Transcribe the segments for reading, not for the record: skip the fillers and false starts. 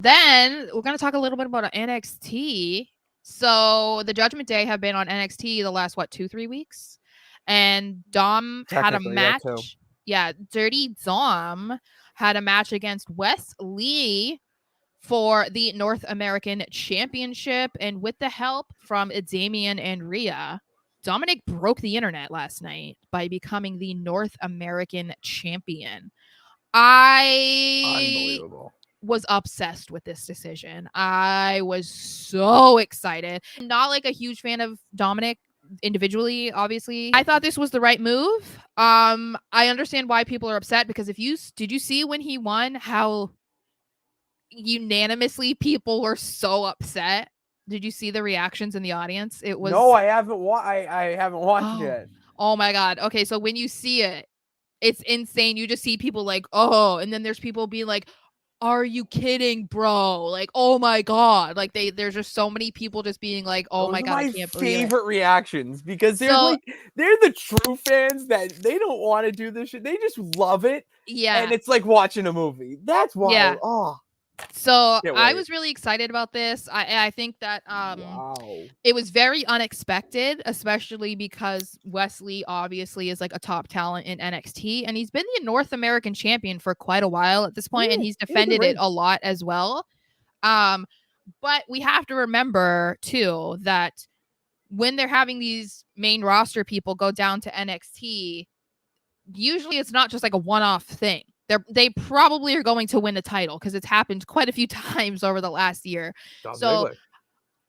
then we're going to talk a little bit about NXT. So the Judgment Day have been on NXT the last, 2-3 weeks? And Dom had a match. Yeah, Dirty Dom had a match against Wes Lee for the North American Championship. And with the help from Damian and Rhea, Dominik broke the internet last night by becoming the North American Champion. Unbelievable. Was obsessed with this decision. I was so excited. I'm not like a huge fan of Dominik individually, obviously. I thought this was the right move. I understand why people are upset, because did you see when he won how unanimously people were so upset? Did you see the reactions in the audience? It was No, I haven't watched it. Oh my god. Okay, so when you see it, it's insane. You just see people like, oh, and then there's people being like, are you kidding, bro? Like, oh my god. Like there's just so many people just being like, oh my god, I can't believe it. My favorite reactions, because they're the true fans that they don't want to do this shit. They just love it. Yeah. And it's like watching a movie. That's why. Yeah. Oh. So I was really excited about this. I think that it was very unexpected, especially because Wes Lee obviously is like a top talent in NXT, and he's been the North American champion for quite a while at this point, and he's defended it a lot as well. But we have to remember too that when they're having these main roster people go down to NXT, usually it's not just like a one-off thing. They probably are going to win the title, because it's happened quite a few times over the last year. So,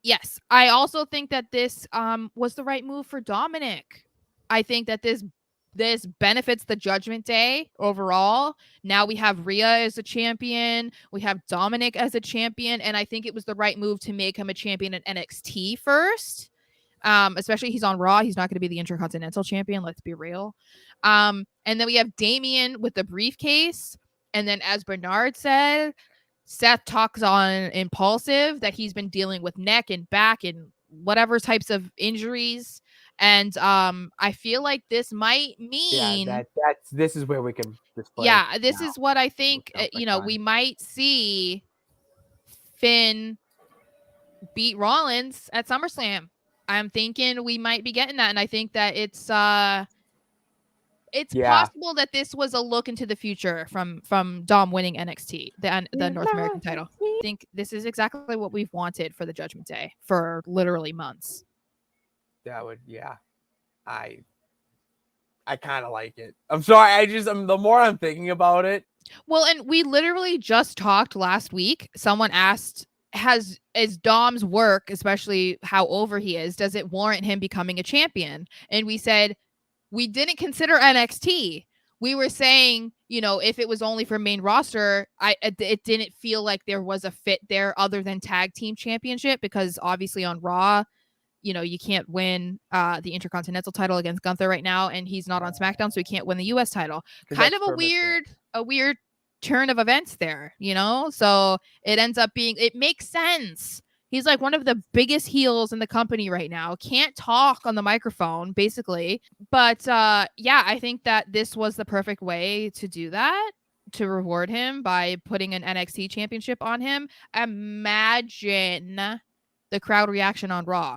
yes, I also think that this was the right move for Dominik. I think that this benefits the Judgment Day overall. Now we have Rhea as a champion. We have Dominik as a champion. And I think it was the right move to make him a champion in NXT first. Especially he's on Raw. He's not going to be the Intercontinental Champion. Let's be real. And then we have Damian with the briefcase. And then, as Bernard said, Seth talks on Impulsive that he's been dealing with neck and back and whatever types of injuries. And I feel like this might mean this is where we can display. Yeah, this is what I think. We might see Finn beat Rollins at SummerSlam. I'm thinking we might be getting that, and I think that it's possible that this was a look into the future from Dom winning NXT, the North American title. I think this is exactly what we've wanted for the Judgment Day for literally months. I kind of like it. I'm sorry, the more I'm thinking about it. Well, and we literally just talked last week. Someone asked, is Dom's work, especially how over he is, does it warrant him becoming a champion? And we said we didn't consider NXT. We were saying, if it was only for main roster, it didn't feel like there was a fit there other than tag team championship, because obviously on Raw, you can't win the Intercontinental title against Gunther right now, and he's not on SmackDown, so he can't win the US title. Kind of a weird turn of events there, so it ends up being, it makes sense. He's like one of the biggest heels in the company right now. Can't talk on the microphone, basically. But I think that this was the perfect way to do that, to reward him by putting an NXT championship on him. Imagine the crowd reaction on Raw.